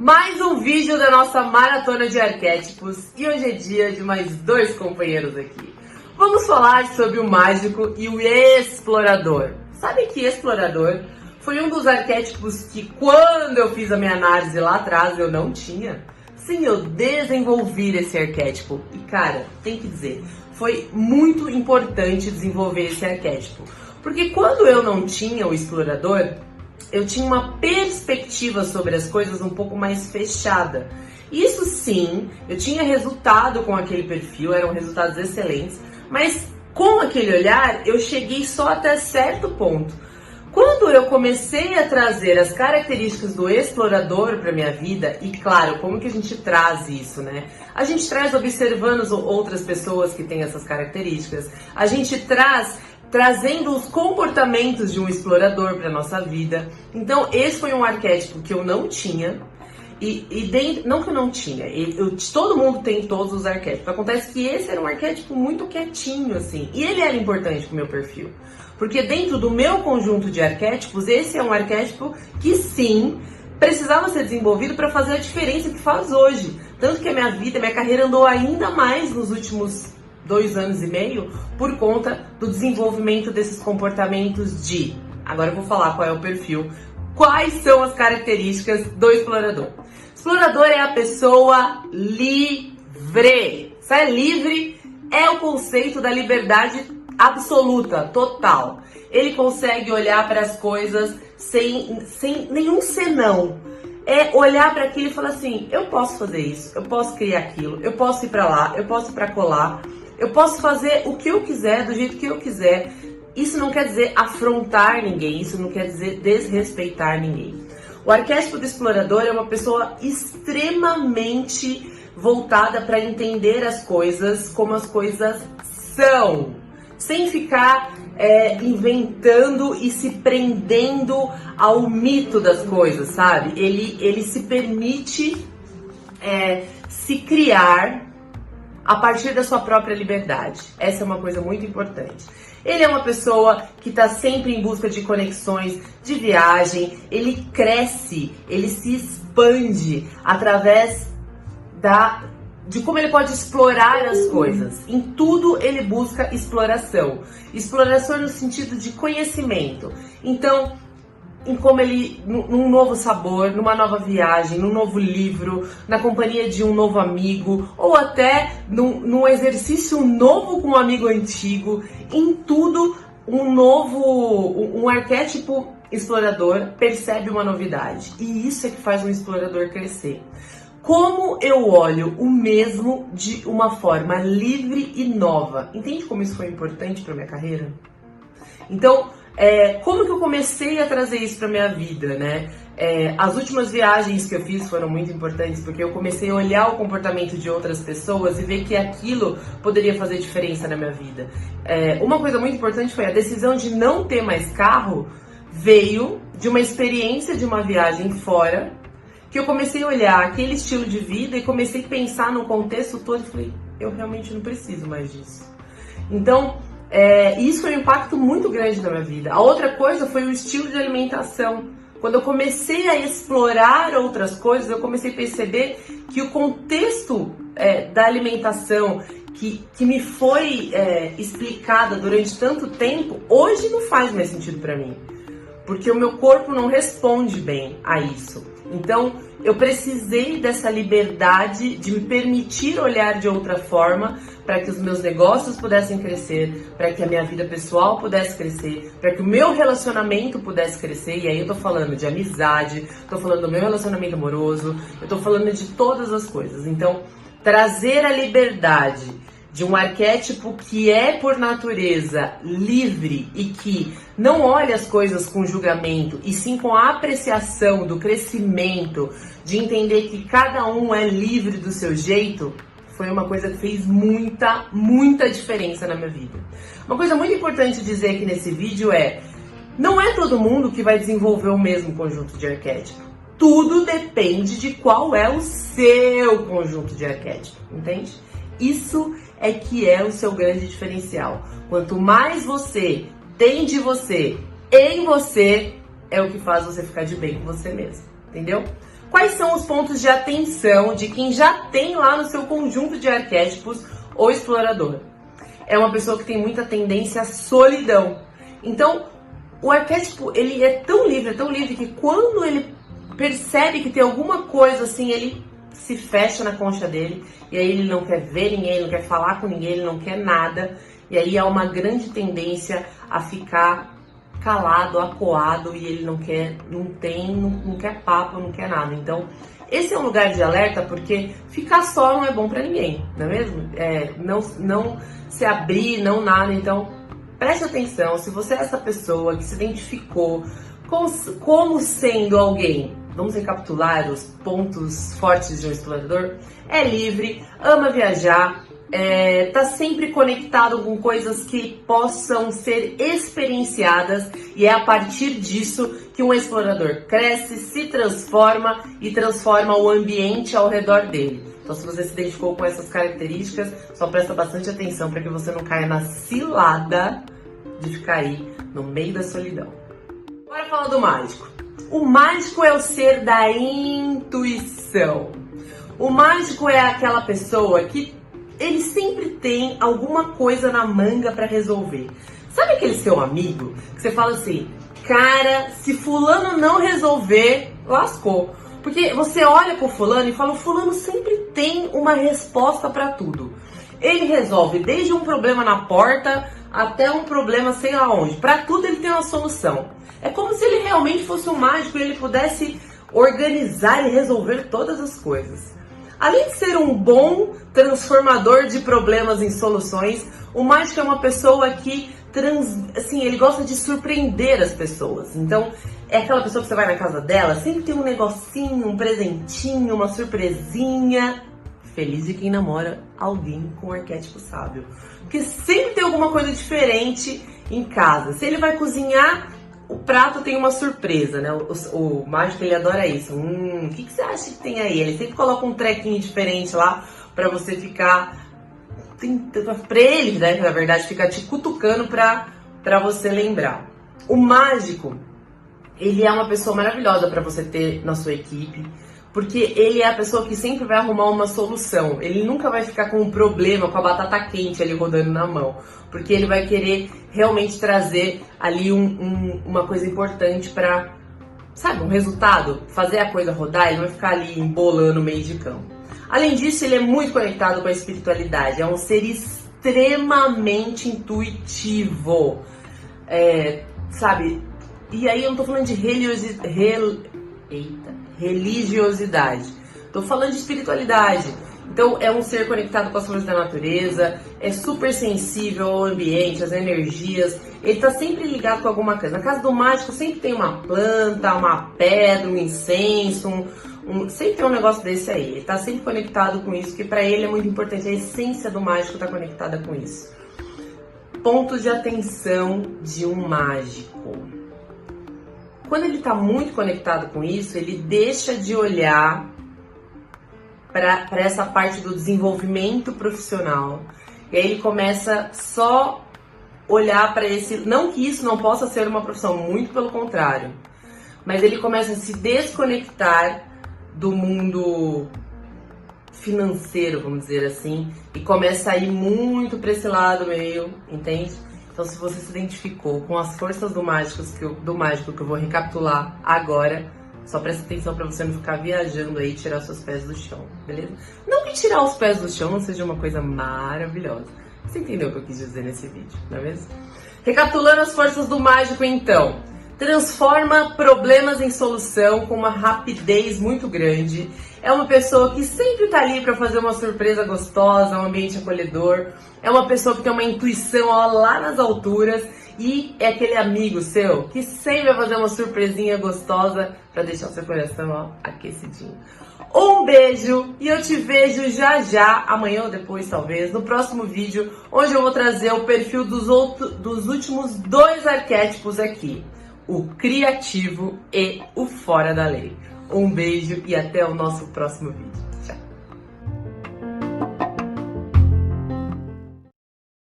Mais um vídeo da nossa maratona de arquétipos e hoje é dia de mais dois companheiros aqui. Vamos falar sobre o mágico e o explorador. Sabe que explorador foi um dos arquétipos que quando eu fiz a minha análise lá atrás eu não tinha? Sim, eu desenvolvi esse arquétipo e cara, tem que dizer, foi muito importante desenvolver esse arquétipo. Porque quando eu não tinha o explorador, eu tinha uma perspectiva sobre as coisas um pouco mais fechada. Isso sim, eu tinha resultado com aquele perfil, eram resultados excelentes, mas com aquele olhar eu cheguei só até certo ponto. Quando eu comecei a trazer as características do explorador para minha vida, e claro, como que a gente traz isso, né? A gente traz observando outras pessoas que têm essas características, a gente trazendo os comportamentos de um explorador para nossa vida. Então, esse foi um arquétipo que eu não tinha. Não que eu não tinha, todo mundo tem todos os arquétipos. Acontece que esse era um arquétipo muito quietinho, assim. E ele era importante pro meu perfil. Porque dentro do meu conjunto de arquétipos, esse é um arquétipo que sim, precisava ser desenvolvido para fazer a diferença que faz hoje. Tanto que a minha vida, minha carreira andou ainda mais nos últimos 2 anos e meio por conta do desenvolvimento desses comportamentos de... Agora eu vou falar qual é o perfil, quais são as características do explorador. Explorador é a pessoa livre. Sai livre é o conceito da liberdade absoluta, total. Ele consegue olhar para as coisas sem nenhum senão. É olhar para aquilo e falar assim, eu posso fazer isso, eu posso criar aquilo, eu posso ir para lá, eu posso ir para colar. Eu posso fazer o que eu quiser, do jeito que eu quiser. Isso não quer dizer afrontar ninguém, isso não quer dizer desrespeitar ninguém. O arquétipo do explorador é uma pessoa extremamente voltada para entender as coisas como as coisas são, sem ficar inventando e se prendendo ao mito das coisas, sabe? Ele se permite se criar a partir da sua própria liberdade. Essa é uma coisa muito importante. Ele é uma pessoa que está sempre em busca de conexões, de viagem, ele cresce, ele se expande através de como ele pode explorar as coisas. Em tudo ele busca exploração. Exploração no sentido de conhecimento. Então, em como ele, num novo sabor, numa nova viagem, num novo livro, na companhia de um novo amigo, ou até num exercício novo com um amigo antigo, em tudo um arquétipo explorador percebe uma novidade. E isso é que faz um explorador crescer. Como eu olho o mesmo de uma forma livre e nova. Entende como isso foi importante para minha carreira? Então, como que eu comecei a trazer isso para minha vida, né? As últimas viagens que eu fiz foram muito importantes porque eu comecei a olhar o comportamento de outras pessoas e ver que aquilo poderia fazer diferença na minha vida. Uma coisa muito importante foi a decisão de não ter mais carro veio de uma experiência de uma viagem fora, que eu comecei a olhar aquele estilo de vida e comecei a pensar no contexto todo e falei, eu realmente não preciso mais disso. Então, isso foi um impacto muito grande na minha vida. A outra coisa foi o estilo de alimentação. Quando eu comecei a explorar outras coisas, eu comecei a perceber que o contexto da alimentação que me foi explicada durante tanto tempo, hoje não faz mais sentido para mim. Porque o meu corpo não responde bem a isso. Então, eu precisei dessa liberdade de me permitir olhar de outra forma para que os meus negócios pudessem crescer, para que a minha vida pessoal pudesse crescer, para que o meu relacionamento pudesse crescer. E aí eu tô falando de amizade, tô falando do meu relacionamento amoroso, eu tô falando de todas as coisas. Então, trazer a liberdade de um arquétipo que é por natureza livre e que não olha as coisas com julgamento e sim com a apreciação do crescimento, de entender que cada um é livre do seu jeito, foi uma coisa que fez muita, muita diferença na minha vida. Uma coisa muito importante dizer aqui nesse vídeo não é todo mundo que vai desenvolver o mesmo conjunto de arquétipo. Tudo depende de qual é o seu conjunto de arquétipo, entende? Isso é que é o seu grande diferencial. Quanto mais você tem de você em você, é o que faz você ficar de bem com você mesmo, entendeu? Quais são os pontos de atenção de quem já tem lá no seu conjunto de arquétipos o explorador? É uma pessoa que tem muita tendência à solidão. Então, o arquétipo, ele é tão livre que quando ele percebe que tem alguma coisa assim, ele se fecha na concha dele, e aí ele não quer ver ninguém, ele não quer falar com ninguém, ele não quer nada, e aí há uma grande tendência a ficar calado, acuado, e ele não quer papo, não quer nada. Então, esse é um lugar de alerta, porque ficar só não é bom pra ninguém, não é mesmo? Não se abrir, não nada. Então, preste atenção, se você é essa pessoa que se identificou como sendo alguém, vamos recapitular os pontos fortes de um explorador: é livre, ama viajar, tá sempre conectado com coisas que possam ser experienciadas, e é a partir disso que um explorador cresce, se transforma e transforma o ambiente ao redor dele. Então, se você se identificou com essas características, só presta bastante atenção para que você não caia na cilada de ficar aí no meio da solidão. Bora falar do mágico. O mágico é o ser da intuição. O mágico é aquela pessoa que ele sempre tem alguma coisa na manga pra resolver. Sabe aquele seu amigo que você fala assim: cara, se fulano não resolver, lascou. Porque você olha pro fulano e fala: o fulano sempre tem uma resposta pra tudo. Ele resolve desde um problema na porta até um problema sei lá onde. Pra tudo ele tem uma solução. É como se ele realmente fosse um mágico e ele pudesse organizar e resolver todas as coisas. Além de ser um bom transformador de problemas em soluções, o mágico é uma pessoa que ele gosta de surpreender as pessoas. Então, é aquela pessoa que você vai na casa dela, sempre tem um negocinho, um presentinho, uma surpresinha. Feliz de quem namora alguém com arquétipo sábio. Porque sempre tem alguma coisa diferente em casa. Se ele vai cozinhar, o prato tem uma surpresa, né? O mágico, ele adora isso. O que você acha que tem aí? Ele sempre coloca um trequinho diferente lá pra você ficar... Pra ele, né, na verdade, ficar te cutucando pra você lembrar. O mágico, ele é uma pessoa maravilhosa pra você ter na sua equipe, porque ele é a pessoa que sempre vai arrumar uma solução. Ele nunca vai ficar com um problema, com a batata quente ali rodando na mão. Porque ele vai querer realmente trazer ali uma coisa importante pra, sabe, um resultado. Fazer a coisa rodar, ele vai ficar ali embolando o meio de campo. Além disso, ele é muito conectado com a espiritualidade. É um ser extremamente intuitivo. Sabe? E aí eu não tô falando de religiosidade. Tô falando de espiritualidade. Então é um ser conectado com as forças da natureza, é super sensível ao ambiente, às energias. Ele tá sempre ligado com alguma coisa. Na casa do mágico sempre tem uma planta, uma pedra, um incenso, sempre tem um negócio desse aí. Ele tá sempre conectado com isso, que pra ele é muito importante. A essência do mágico tá conectada com isso. Pontos de atenção de um mágico. Quando ele está muito conectado com isso, ele deixa de olhar para essa parte do desenvolvimento profissional. E aí ele começa só olhar para esse... Não que isso não possa ser uma profissão, muito pelo contrário. Mas ele começa a se desconectar do mundo financeiro, vamos dizer assim, e começa a ir muito para esse lado meio, entende? Então, se você se identificou com as forças do mágico que eu vou recapitular agora, só presta atenção para você não ficar viajando aí e tirar seus pés do chão, beleza? Não que tirar os pés do chão não seja uma coisa maravilhosa. Você entendeu o que eu quis dizer nesse vídeo, não é mesmo? Recapitulando as forças do mágico, então. Transforma problemas em solução com uma rapidez muito grande. É uma pessoa que sempre tá ali para fazer uma surpresa gostosa, um ambiente acolhedor. É uma pessoa que tem uma intuição lá nas alturas. E é aquele amigo seu que sempre vai fazer uma surpresinha gostosa para deixar o seu coração aquecidinho. Um beijo e eu te vejo já, amanhã ou depois talvez, no próximo vídeo, onde eu vou trazer o perfil dos últimos 2 arquétipos aqui. O criativo e o fora da lei. Um beijo e até o nosso próximo vídeo.